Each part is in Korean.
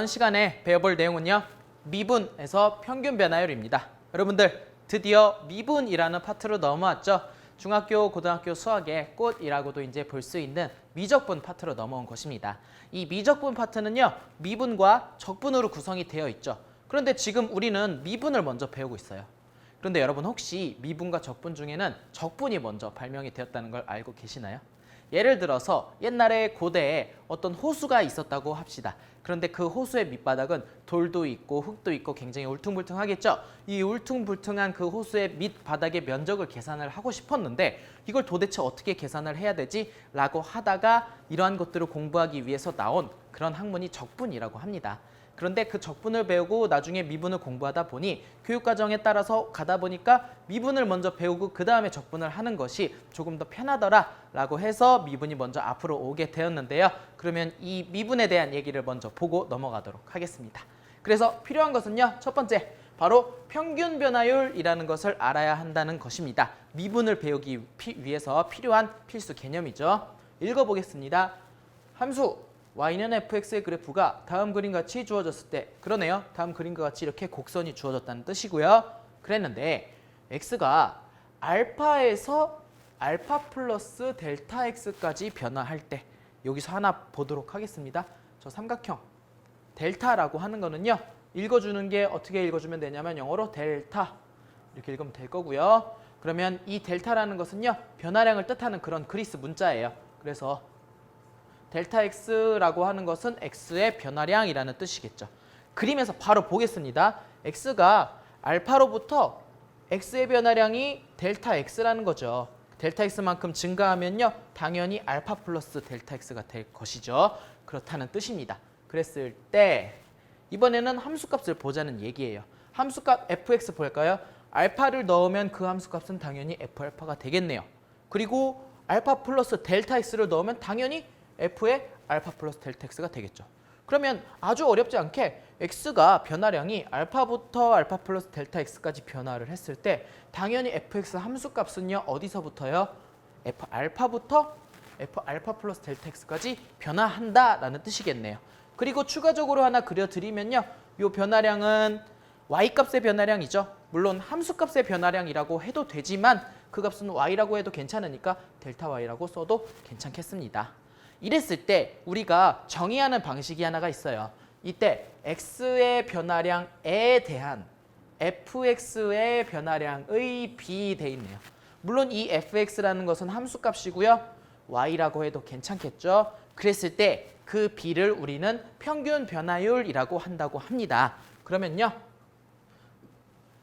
이번 시간에 배워볼 내용은요. 미분에서 평균 변화율입니다. 여러분들 드디어 미분이라는 파트로 넘어왔죠. 중학교, 고등학교 수학의 꽃이라고도 이제 볼 수 있는 미적분 파트로 넘어온 것입니다. 이 미적분 파트는요. 미분과 적분으로 구성이 되어 있죠. 그런데 지금 우리는 미분을 먼저 배우고 있어요. 그런데 여러분 혹시 미분과 적분 중에는 적분이 먼저 발명이 되었다는 걸 알고 계시나요? 예를 들어서 옛날에 고대에 어떤 호수가 있었다고 합시다. 그런데 그 호수의 밑바닥은 돌도 있고 흙도 있고 굉장히 울퉁불퉁하겠죠. 이 울퉁불퉁한 그 호수의 밑바닥의 면적을 계산을 하고 싶었는데 이걸 도대체 어떻게 계산을 해야 되지? 라고 하다가 이러한 것들을 공부하기 위해서 나온 그런 학문이 적분이라고 합니다. 그런데 그 적분을 배우고 나중에 미분을 공부하다 보니 교육과정에 따라서 가다 보니까 미분을 먼저 배우고 그 다음에 적분을 하는 것이 조금 더 편하더라 라고 해서 미분이 먼저 앞으로 오게 되었는데요. 그러면 이 미분에 대한 얘기를 먼저 보고 넘어가도록 하겠습니다. 그래서 필요한 것은요. 첫 번째, 바로 평균 변화율이라는 것을 알아야 한다는 것입니다. 미분을 배우기 위해서 필요한 필수 개념이죠. 읽어보겠습니다. 함수 y는 fx의 그래프가 다음 그림같이 주어졌을 때, 그러네요. 다음 그림과 같이 이렇게 곡선이 주어졌다는 뜻이고요. 그랬는데 x가 알파에서 알파 플러스 델타 x까지 변화할 때, 여기서 하나 보도록 하겠습니다. 저 삼각형 델타라고 하는 거는요. 읽어주는 게 어떻게 읽어주면 되냐면 영어로 델타 이렇게 읽으면 될 거고요. 그러면 이 델타라는 것은요. 변화량을 뜻하는 그런 그리스 문자예요. 그래서 델타 x라고 하는 것은 x의 변화량이라는 뜻이겠죠. 그림에서 바로 보겠습니다. x가 알파로부터 x의 변화량이 델타 x라는 거죠. 델타 x만큼 증가하면요. 당연히 알파 플러스 델타 x가 될 것이죠. 그렇다는 뜻입니다. 그랬을 때 이번에는 함수값을 보자는 얘기예요. 함수값 fx 볼까요? 알파를 넣으면 그 함수값은 당연히 f알파가 되겠네요. 그리고 알파 플러스 델타 x를 넣으면 당연히 f의 알파 플러스 델타 x가 되겠죠. 그러면 아주 어렵지 않게 x가 변화량이 알파부터 알파 플러스 델타 x까지 변화를 했을 때 당연히 fx 함수값은요. 어디서부터요? f 알파부터 f 알파 플러스 델타 x까지 변화한다라는 뜻이겠네요. 그리고 추가적으로 하나 그려드리면요. 이 변화량은 y값의 변화량이죠. 물론 함수값의 변화량이라고 해도 되지만 그 값은 y라고 해도 괜찮으니까 델타 y라고 써도 괜찮겠습니다. 이랬을 때 우리가 정의하는 방식이 하나가 있어요. 이때 x의 변화량에 대한 fx의 변화량의 b 돼 있네요. 물론 이 fx라는 것은 함수값이고요. y라고 해도 괜찮겠죠. 그랬을 때 그 b를 우리는 평균 변화율이라고 한다고 합니다. 그러면요.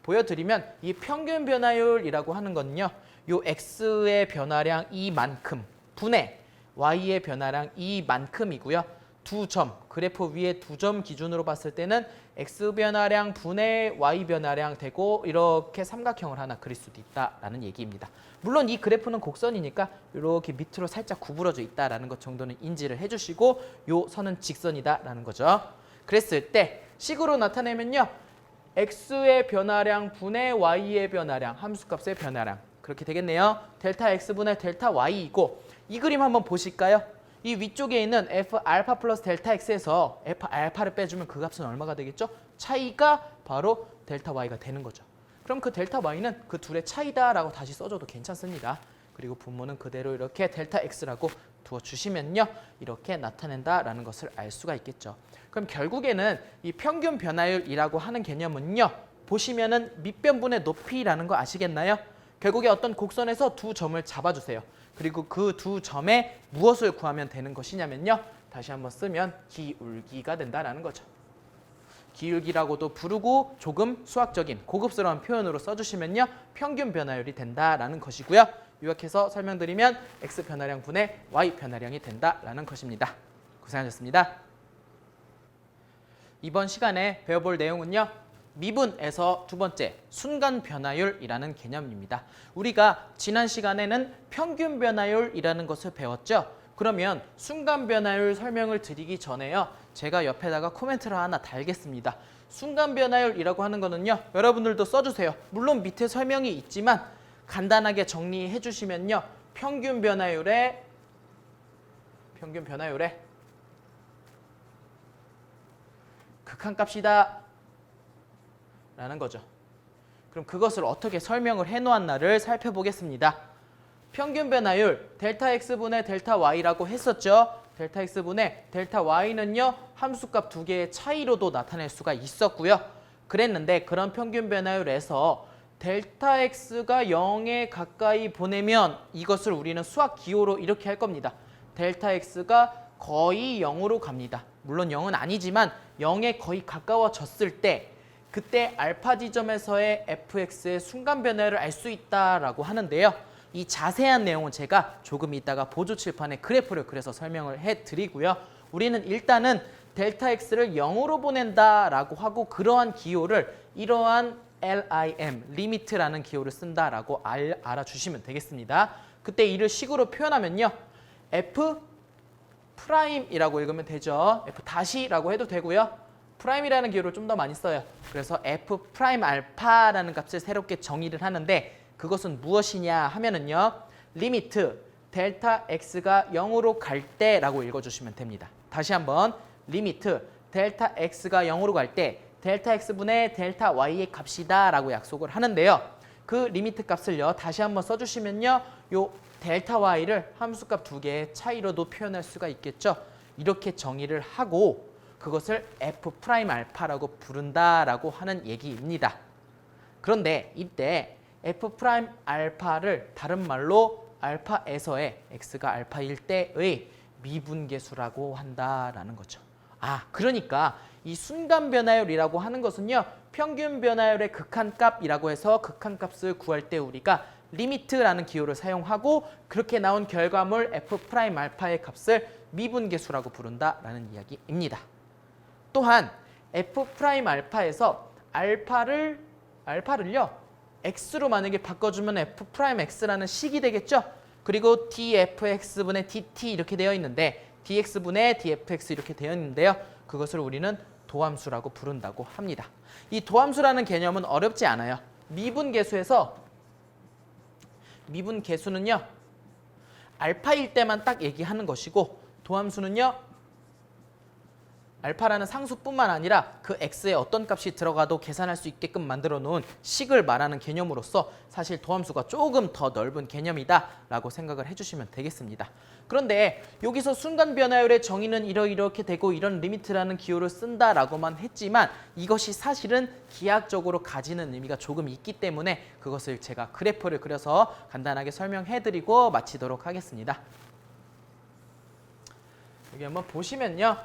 보여드리면 이 평균 변화율이라고 하는 건요. 요 x의 변화량 이만큼 분의 y의 변화량 이만큼이고요. 두 점, 그래프 위에 두 점 기준으로 봤을 때는 x 변화량 분의 y 변화량 되고 이렇게 삼각형을 하나 그릴 수도 있다라는 얘기입니다. 물론 이 그래프는 곡선이니까 이렇게 밑으로 살짝 구부러져 있다라는 것 정도는 인지를 해주시고 요 선은 직선이다라는 거죠. 그랬을 때 식으로 나타내면요. x의 변화량 분의 y의 변화량, 함수값의 변화량 그렇게 되겠네요. 델타 x분의 델타 y이고 이 그림 한번 보실까요? 이 위쪽에 있는 f 알파 플러스 델타 x에서 f 알파를 빼주면 그 값은 얼마가 되겠죠? 차이가 바로 델타 y가 되는 거죠. 그럼 그 델타 y는 그 둘의 차이다라고 다시 써줘도 괜찮습니다. 그리고 분모는 그대로 이렇게 델타 x라고 두어주시면요. 이렇게 나타낸다라는 것을 알 수가 있겠죠. 그럼 결국에는 이 평균 변화율이라고 하는 개념은요. 보시면은 밑변분의 높이라는 거 아시겠나요? 결국에 어떤 곡선에서 두 점을 잡아주세요. 그리고 그 두 점에 무엇을 구하면 되는 것이냐면요. 다시 한번 쓰면 기울기가 된다라는 거죠. 기울기라고도 부르고 조금 수학적인 고급스러운 표현으로 써주시면요. 평균 변화율이 된다라는 것이고요. 요약해서 설명드리면 x 변화량 분의 y 변화량이 된다라는 것입니다. 고생하셨습니다. 이번 시간에 배워볼 내용은요. 미분에서 두 번째, 순간 변화율이라는 개념입니다. 우리가 지난 시간에는 평균 변화율이라는 것을 배웠죠. 그러면 순간 변화율 설명을 드리기 전에요. 제가 옆에다가 코멘트를 하나 달겠습니다. 순간 변화율이라고 하는 거는요. 여러분들도 써주세요. 물론 밑에 설명이 있지만 간단하게 정리해 주시면요. 평균 변화율에 극한값이다 라는 거죠. 그럼 그것을 어떻게 설명을 해놓았나를 살펴보겠습니다. 평균 변화율 델타 x분의 델타 y라고 했었죠. 델타 x분의 델타 y는요. 함수값 두 개의 차이로도 나타낼 수가 있었고요. 그랬는데 그런 평균 변화율에서 델타 x가 0에 가까이 보내면 이것을 우리는 수학 기호로 이렇게 할 겁니다. 델타 x가 거의 0으로 갑니다. 물론 0은 아니지만 0에 거의 가까워졌을 때 그때 알파 지점에서의 fx의 순간 변화를 알 수 있다라고 하는데요. 이 자세한 내용은 제가 조금 이따가 보조 칠판에 그래프를 그려서 설명을 해드리고요. 우리는 일단은 델타 x를 0으로 보낸다라고 하고 그러한 기호를 이러한 lim, 리미트라는 기호를 쓴다라고 알아주시면 되겠습니다. 그때 이를 식으로 표현하면요. f 프라임이라고 읽으면 되죠. f 다시라고 해도 되고요. 프라임이라는 기호를 좀 더 많이 써요. 그래서 f 프라임 알파라는 값을 새롭게 정의를 하는데 그것은 무엇이냐 하면은요. 리미트 델타 x가 0으로 갈 때라고 읽어주시면 됩니다. 다시 한번 리미트 델타 x가 0으로 갈 때 델타 x분의 델타 y의 값이다 라고 약속을 하는데요. 그 리미트 값을요. 다시 한번 써주시면요. 요 델타 y를 함수값 두 개의 차이로도 표현할 수가 있겠죠. 이렇게 정의를 하고 그것을 f 프라임 알파라고 부른다라고 하는 얘기입니다. 그런데 이때 f 프라임 알파를 다른 말로 알파에서의 x가 알파일 때의 미분계수라고 한다라는 거죠. 그러니까 이 순간 변화율이라고 하는 것은요. 평균 변화율의 극한값이라고 해서 극한값을 구할 때 우리가 리미트라는 기호를 사용하고 그렇게 나온 결과물 f 프라임 알파의 값을 미분계수라고 부른다라는 이야기입니다. 또한 f 프라임 알파에서 알파를요. x로 만약에 바꿔주면 f 프라임 x라는 식이 되겠죠. 그리고 dfx분의 dt 이렇게 되어 있는데 dx분의 dfx 이렇게 되어 있는데요. 그것을 우리는 도함수라고 부른다고 합니다. 이 도함수라는 개념은 어렵지 않아요. 미분계수에서 미분계수는요. 알파일 때만 딱 얘기하는 것이고 도함수는요. 알파라는 상수뿐만 아니라 그 x에 어떤 값이 들어가도 계산할 수 있게끔 만들어 놓은 식을 말하는 개념으로서 사실 도함수가 조금 더 넓은 개념이다 라고 생각을 해주시면 되겠습니다. 그런데 여기서 순간 변화율의 정의는 이렇게 되고 이런 리미트라는 기호를 쓴다라고만 했지만 이것이 사실은 기하학적으로 가지는 의미가 조금 있기 때문에 그것을 제가 그래프를 그려서 간단하게 설명해드리고 마치도록 하겠습니다. 여기 한번 보시면요.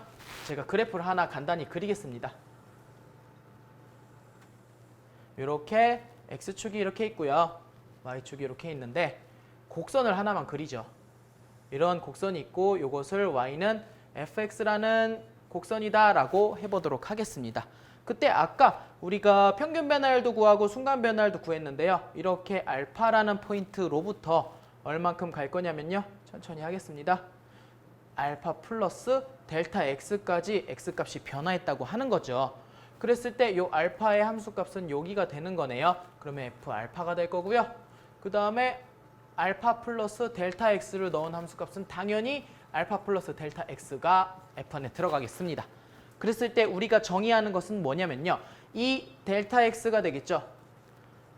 제가 그래프를 하나 간단히 그리겠습니다. 이렇게 x축이 이렇게 있고요. y축이 이렇게 있는데 곡선을 하나만 그리죠. 이런 곡선이 있고 이것을 y는 fx라는 곡선이다 라고 해보도록 하겠습니다. 그때 아까 우리가 평균 변화율도 구하고 순간 변화율도 구했는데요. 이렇게 알파라는 포인트로부터 얼만큼 갈 거냐면요. 천천히 하겠습니다. 알파 플러스 델타 x까지 x값이 변화했다고 하는 거죠. 그랬을 때 이 알파의 함수값은 여기가 되는 거네요. 그러면 f 알파가 될 거고요. 그 다음에 알파 플러스 델타 x를 넣은 함수값은 당연히 알파 플러스 델타 x가 f 안에 들어가겠습니다. 그랬을 때 우리가 정의하는 것은 뭐냐면요. 이 델타 x가 되겠죠.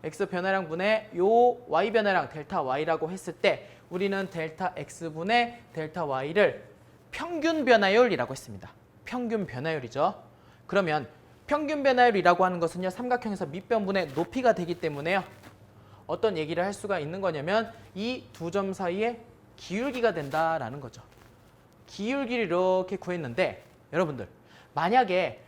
x 변화량 분의 요 y 변화량 델타 y라고 했을 때 우리는 델타 x분의 델타 y를 평균 변화율이라고 했습니다. 평균 변화율이죠. 그러면 평균 변화율이라고 하는 것은요. 삼각형에서 밑변분의 높이가 되기 때문에요. 어떤 얘기를 할 수가 있는 거냐면 이 두 점 사이에 기울기가 된다라는 거죠. 기울기를 이렇게 구했는데 여러분들 만약에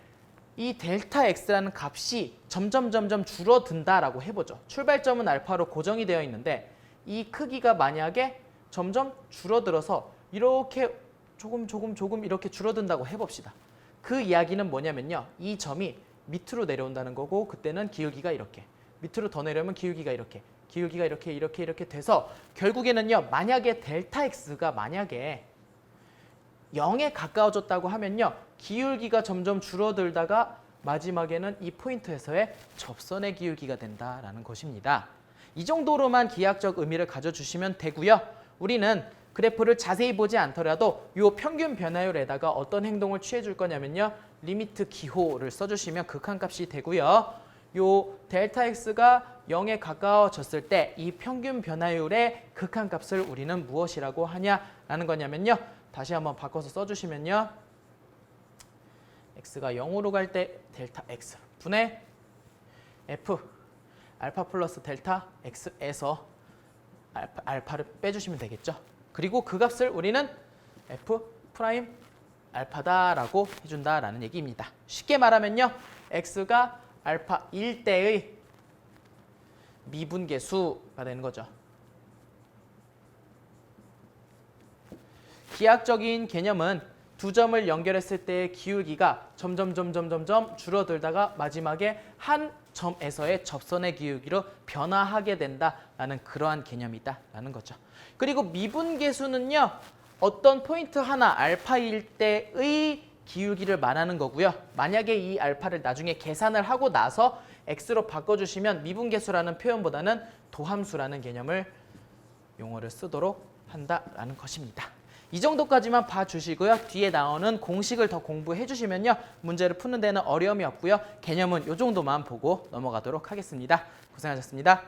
이 델타 x라는 값이 점점 줄어든다라고 해보죠. 출발점은 알파로 고정이 되어 있는데 이 크기가 만약에 점점 줄어들어서 이렇게 조금 이렇게 줄어든다고 해봅시다. 그 이야기는 뭐냐면요. 이 점이 밑으로 내려온다는 거고 그때는 기울기가 이렇게 밑으로 더 내려오면 기울기가 이렇게 이렇게 돼서 결국에는요. 만약에 델타 x가 만약에 0에 가까워졌다고 하면요. 기울기가 점점 줄어들다가 마지막에는 이 포인트에서의 접선의 기울기가 된다라는 것입니다. 이 정도로만 기하학적 의미를 가져주시면 되고요. 우리는 그래프를 자세히 보지 않더라도 이 평균 변화율에다가 어떤 행동을 취해줄 거냐면요. 리미트 기호를 써주시면 극한값이 되고요. 요 델타 x가 0에 가까워졌을 때 이 평균 변화율의 극한값을 우리는 무엇이라고 하냐라는 거냐면요. 다시 한번 바꿔서 써주시면요. x가 0으로 갈 때 델타 x 분의 f 알파 플러스 델타 x에서 알파를 빼주시면 되겠죠. 그리고 그 값을 우리는 f 프라임 알파다라고 해준다라는 얘기입니다. 쉽게 말하면요. x가 알파 1대의 미분계수가 되는 거죠. 기하학적인 개념은 두 점을 연결했을 때의 기울기가 점점 줄어들다가 마지막에 한 점에서의 접선의 기울기로 변화하게 된다라는 그러한 개념이다라는 거죠. 그리고 미분계수는요. 어떤 포인트 하나 알파일 때의 기울기를 말하는 거고요. 만약에 이 알파를 나중에 계산을 하고 나서 x로 바꿔주시면 미분계수라는 표현보다는 도함수라는 개념을 용어를 쓰도록 한다라는 것입니다. 이 정도까지만 봐주시고요. 뒤에 나오는 공식을 더 공부해 주시면요. 문제를 푸는 데는 어려움이 없고요. 개념은 이 정도만 보고 넘어가도록 하겠습니다. 고생하셨습니다.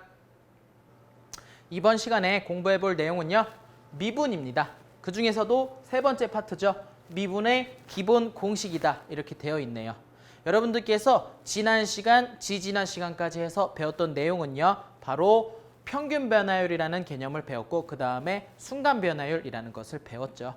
이번 시간에 공부해 볼 내용은요. 미분입니다. 그 중에서도 세 번째 파트죠. 미분의 기본 공식이다 이렇게 되어 있네요. 여러분들께서 지난 시간, 지지난 시간까지 해서 배웠던 내용은요. 바로 평균 변화율이라는 개념을 배웠고 그 다음에 순간 변화율이라는 것을 배웠죠.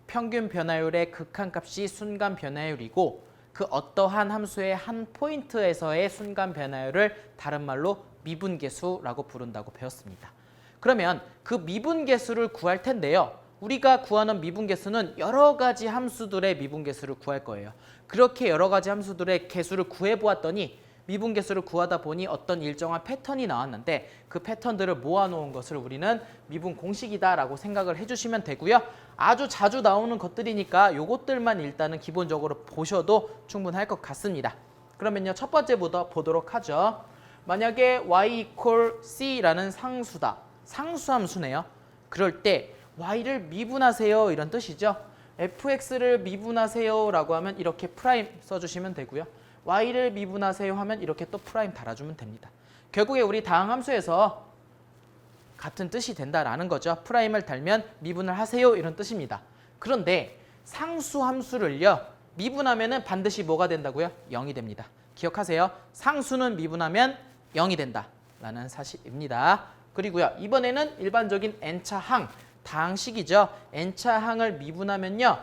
평균 변화율의 극한값이 순간 변화율이고 그 어떠한 함수의 한 포인트에서의 순간 변화율을 다른 말로 미분계수라고 부른다고 배웠습니다. 그러면 그 미분계수를 구할 텐데요. 우리가 구하는 미분계수는 여러 가지 함수들의 미분계수를 구할 거예요. 그렇게 여러 가지 함수들의 계수를 구해보았더니 미분계수를 구하다 보니 어떤 일정한 패턴이 나왔는데 그 패턴들을 모아놓은 것을 우리는 미분 공식이다라고 생각을 해주시면 되고요. 아주 자주 나오는 것들이니까 이것들만 일단은 기본적으로 보셔도 충분할 것 같습니다. 그러면요. 첫 번째부터 보도록 하죠. 만약에 y equal c라는 상수다. 상수함수네요. 그럴 때 y를 미분하세요 이런 뜻이죠. fx를 미분하세요 라고 하면 이렇게 프라임 써주시면 되고요. y를 미분하세요 하면 이렇게 또 프라임 달아주면 됩니다. 결국에 우리 다항함수에서 같은 뜻이 된다라는 거죠. 프라임을 달면 미분을 하세요 이런 뜻입니다. 그런데 상수함수를요. 미분하면 반드시 뭐가 된다고요? 0이 됩니다. 기억하세요. 상수는 미분하면 0이 된다라는 사실입니다. 그리고요. 이번에는 일반적인 n차 항 다항식이죠. n차 항을 미분하면요.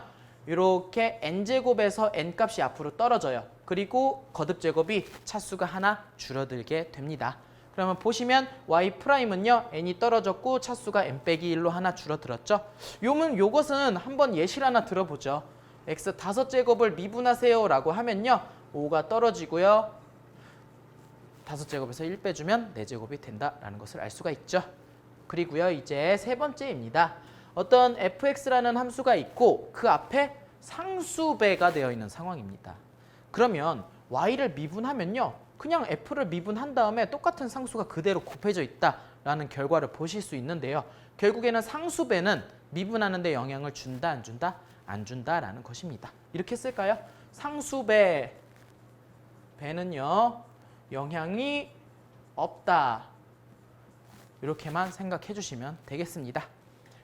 이렇게 n제곱에서 n값이 앞으로 떨어져요. 그리고 거듭제곱이 차수가 하나 줄어들게 됩니다. 그러면 보시면 y'은요. n이 떨어졌고 차수가 n 빼기 1로 하나 줄어들었죠. 요것은 한번 예시를 하나 들어보죠. x 5제곱을 미분하세요 라고 하면요. 5가 떨어지고요. 5제곱에서 1 빼주면 4제곱이 된다라는 것을 알 수가 있죠. 그리고요. 이제 세 번째입니다. 어떤 fx라는 함수가 있고 그 앞에 상수배가 되어 있는 상황입니다. 그러면 y를 미분하면요. 그냥 f를 미분한 다음에 똑같은 상수가 그대로 곱해져 있다라는 결과를 보실 수 있는데요. 결국에는 상수배는 미분하는 데 영향을 준다, 안 준다? 안 준다라는 것입니다. 이렇게 쓸까요? 상수배 배는요. 영향이 없다. 이렇게만 생각해 주시면 되겠습니다.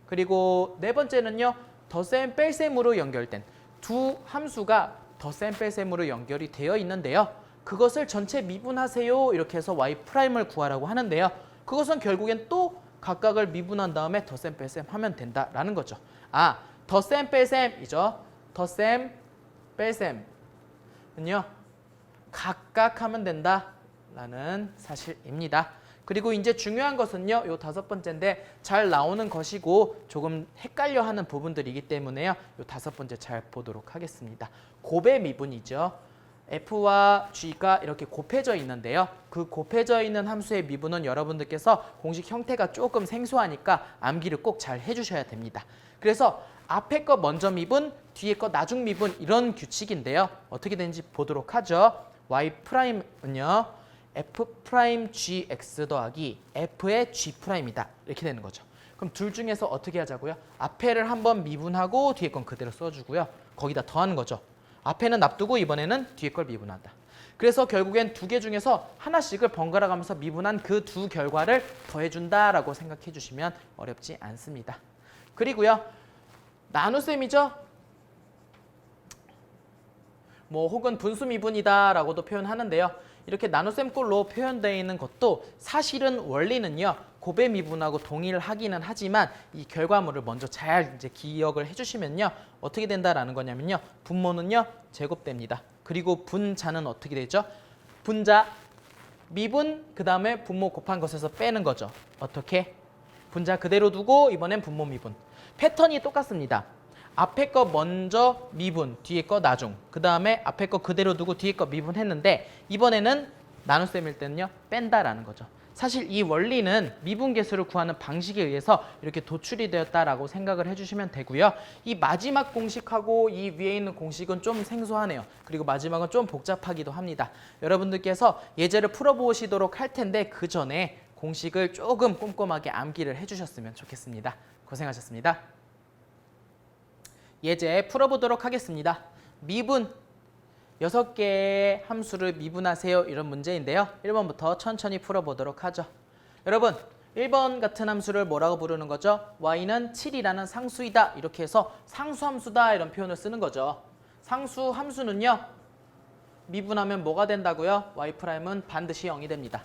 그리고 네 번째는요. 덧셈 뺄셈으로 연결된 두 함수가 덧셈 뺄셈으로 연결이 되어 있는데요. 그것을 전체 미분하세요. 이렇게 해서 y'을 구하라고 하는데요. 그것은 결국엔 또 각각을 미분한 다음에 덧셈 뺄셈 하면 된다라는 거죠. 덧셈 뺄셈이죠. 덧셈 뺄셈은요. 각각 하면 된다라는 사실입니다. 그리고 이제 중요한 것은요. 요 5번째인데 잘 나오는 것이고 조금 헷갈려하는 부분들이기 때문에요. 요 5번째 잘 보도록 하겠습니다. 곱의 미분이죠. f와 g가 이렇게 곱해져 있는데요. 그 곱해져 있는 함수의 미분은 여러분들께서 공식 형태가 조금 생소하니까 암기를 꼭 잘 해주셔야 됩니다. 그래서 앞에 거 먼저 미분, 뒤에 거 나중 미분 이런 규칙인데요. 어떻게 되는지 보도록 하죠. y'은요. f'gx 더하기 f의 g'이다. 이렇게 되는 거죠. 그럼 둘 중에서 어떻게 하자고요? 앞에를 한번 미분하고 뒤에 건 그대로 써주고요. 거기다 더하는 거죠. 앞에는 놔두고 이번에는 뒤에 걸 미분한다. 그래서 결국엔 두 개 중에서 하나씩을 번갈아 가면서 미분한 그 두 결과를 더해준다라고 생각해 주시면 어렵지 않습니다. 그리고요. 나눗셈이죠. 뭐 혹은 분수 미분이다라고도 표현하는데요. 이렇게 나눗셈꼴로 표현되어 있는 것도 사실은 원리는요. 곱의 미분하고 동일하기는 하지만 이 결과물을 먼저 잘 이제 기억을 해주시면요. 어떻게 된다라는 거냐면요. 분모는요. 제곱됩니다. 그리고 분자는 어떻게 되죠? 분자 미분 그 다음에 분모 곱한 것에서 빼는 거죠. 어떻게? 분자 그대로 두고 이번엔 분모 미분. 패턴이 똑같습니다. 앞에 거 먼저 미분, 뒤에 거 나중. 그 다음에 앞에 거 그대로 두고 뒤에 거 미분했는데 이번에는 나눗셈일 때는요. 뺀다라는 거죠. 사실 이 원리는 미분계수를 구하는 방식에 의해서 이렇게 도출이 되었다라고 생각을 해주시면 되고요. 이 마지막 공식하고 이 위에 있는 공식은 좀 생소하네요. 그리고 마지막은 좀 복잡하기도 합니다. 여러분들께서 예제를 풀어보시도록 할 텐데 그 전에 공식을 조금 꼼꼼하게 암기를 해주셨으면 좋겠습니다. 고생하셨습니다. 예제 풀어보도록 하겠습니다. 미분 6개의 함수를 미분하세요. 이런 문제인데요. 1번부터 천천히 풀어보도록 하죠. 여러분 1번 같은 함수를 뭐라고 부르는 거죠? y는 7이라는 상수이다. 이렇게 해서 상수함수다 이런 표현을 쓰는 거죠. 상수함수는요. 미분하면 뭐가 된다고요? y'은 반드시 0이 됩니다.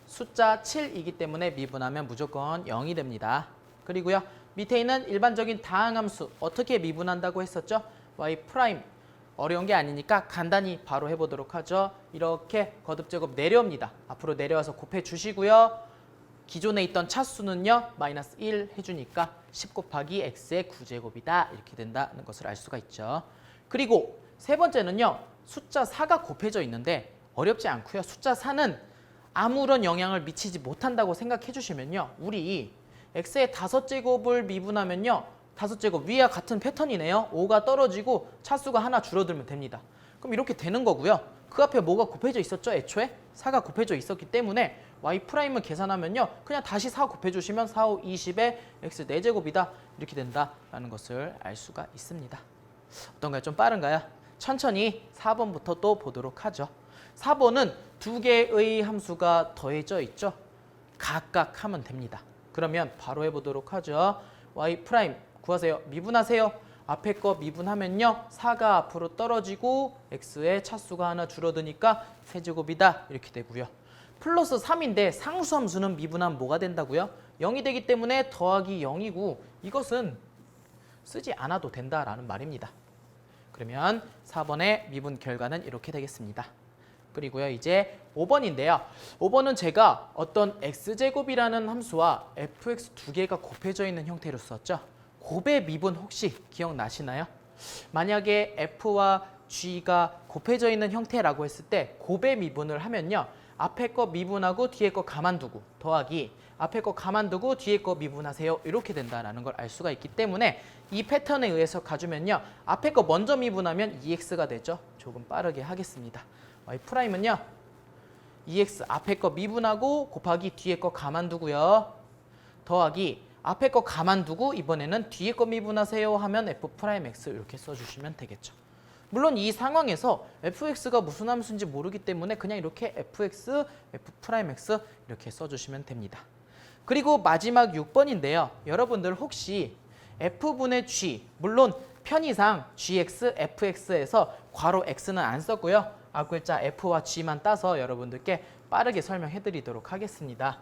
숫자 7이기 때문에 미분하면 무조건 0이 됩니다. 그리고요. 밑에 있는 일반적인 다항함수 어떻게 미분한다고 했었죠? y' 어려운 게 아니니까 간단히 바로 해보도록 하죠. 이렇게 거듭제곱 내려옵니다. 앞으로 내려와서 곱해 주시고요. 기존에 있던 차수는요. 마이너스 1 해주니까 10 곱하기 x의 9제곱이다. 이렇게 된다는 것을 알 수가 있죠. 그리고 세 번째는요. 숫자 4가 곱해져 있는데 어렵지 않고요. 숫자 4는 아무런 영향을 미치지 못한다고 생각해 주시면요. 우리 x의 5제곱을 미분하면요. 5제곱 위와 같은 패턴이네요. 5가 떨어지고 차수가 하나 줄어들면 됩니다. 그럼 이렇게 되는 거고요. 그 앞에 뭐가 곱해져 있었죠? 애초에 4가 곱해져 있었기 때문에 y'을 계산하면요. 그냥 다시 4 곱해주시면 4, 5, 20에 x 4제곱이다. 이렇게 된다라는 것을 알 수가 있습니다. 어떤가요? 좀 빠른가요? 천천히 4번부터 또 보도록 하죠. 4번은 두 개의 함수가 더해져 있죠. 각각 하면 됩니다. 그러면 바로 해보도록 하죠. y' 구하세요. 미분하세요. 앞에 거 미분하면요. 4가 앞으로 떨어지고 x의 차수가 하나 줄어드니까 세제곱이다. 이렇게 되고요. 플러스 3인데 상수함수는 미분하면 뭐가 된다고요? 0이 되기 때문에 더하기 0이고 이것은 쓰지 않아도 된다라는 말입니다. 그러면 4번의 미분 결과는 이렇게 되겠습니다. 그리고요. 이제 5번인데요. 5번은 제가 어떤 x제곱이라는 함수와 fx 두 개가 곱해져 있는 형태로 썼죠. 곱의 미분 혹시 기억나시나요? 만약에 f와 g가 곱해져 있는 형태라고 했을 때 곱의 미분을 하면요. 앞에 거 미분하고 뒤에 거 가만두고 더하기 앞에 거 가만두고 뒤에 거 미분하세요. 이렇게 된다는 걸 알 수가 있기 때문에 이 패턴에 의해서 가주면요. 앞에 거 먼저 미분하면 2x가 되죠. 조금 빠르게 하겠습니다. y'은요. 2x 앞에 거 미분하고 곱하기 뒤에 거 가만두고요. 더하기 앞에 거 가만두고 이번에는 뒤에 거 미분하세요 하면 f'x 이렇게 써주시면 되겠죠. 물론 이 상황에서 fx가 무슨 함수인지 모르기 때문에 그냥 이렇게 fx, f'x 이렇게 써주시면 됩니다. 그리고 마지막 6번인데요. 여러분들 혹시 f분의 g, 물론 편의상 gx, fx에서 괄호 x는 안 썼고요. 앞글자 f와 g만 따서 여러분들께 빠르게 설명해 드리도록 하겠습니다.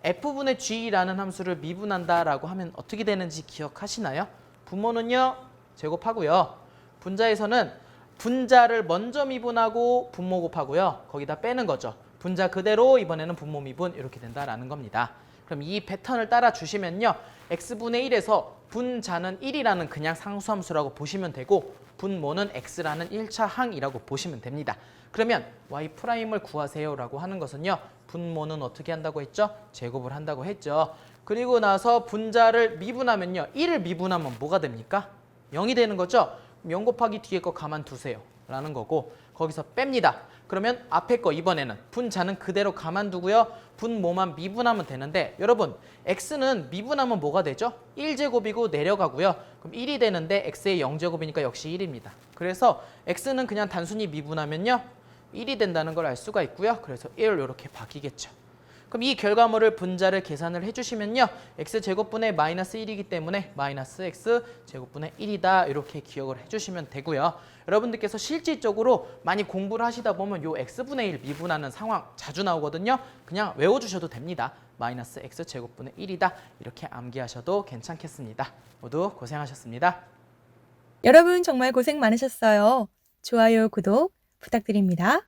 f분의 g라는 함수를 미분한다라고 하면 어떻게 되는지 기억하시나요? 분모는요. 제곱하고요. 분자에서는 분자를 먼저 미분하고 분모 곱하고요. 거기다 빼는 거죠. 분자 그대로 이번에는 분모 미분 이렇게 된다라는 겁니다. 그럼 이 패턴을 따라 주시면요. x분의 1에서 분자는 1이라는 그냥 상수함수라고 보시면 되고 분모는 x라는 1차 항이라고 보시면 됩니다. 그러면 y'을 구하세요라고 하는 것은요. 분모는 어떻게 한다고 했죠? 제곱을 한다고 했죠. 그리고 나서 분자를 미분하면요. 1을 미분하면 뭐가 됩니까? 0이 되는 거죠? 0 곱하기 뒤에 거 가만두세요 라는 거고 거기서 뺍니다. 그러면 앞에 거 이번에는 분자는 그대로 가만두고요. 분모만 미분하면 되는데 여러분 x는 미분하면 뭐가 되죠? 1제곱이고 내려가고요. 그럼 1이 되는데 x의 0제곱이니까 역시 1입니다. 그래서 x는 그냥 단순히 미분하면요. 1이 된다는 걸 알 수가 있고요. 그래서 1 이렇게 바뀌겠죠. 그럼 이 결과물을 분자를 계산을 해주시면요. x제곱분의 마이너스 1이기 때문에 마이너스 x제곱분의 1이다 이렇게 기억을 해주시면 되고요. 여러분들께서 실질적으로 많이 공부를 하시다 보면 요 x분의 1 미분하는 상황 자주 나오거든요. 그냥 외워주셔도 됩니다. 마이너스 x제곱분의 1이다 이렇게 암기하셔도 괜찮겠습니다. 모두 고생하셨습니다. 여러분 정말 고생 많으셨어요. 좋아요, 구독 부탁드립니다.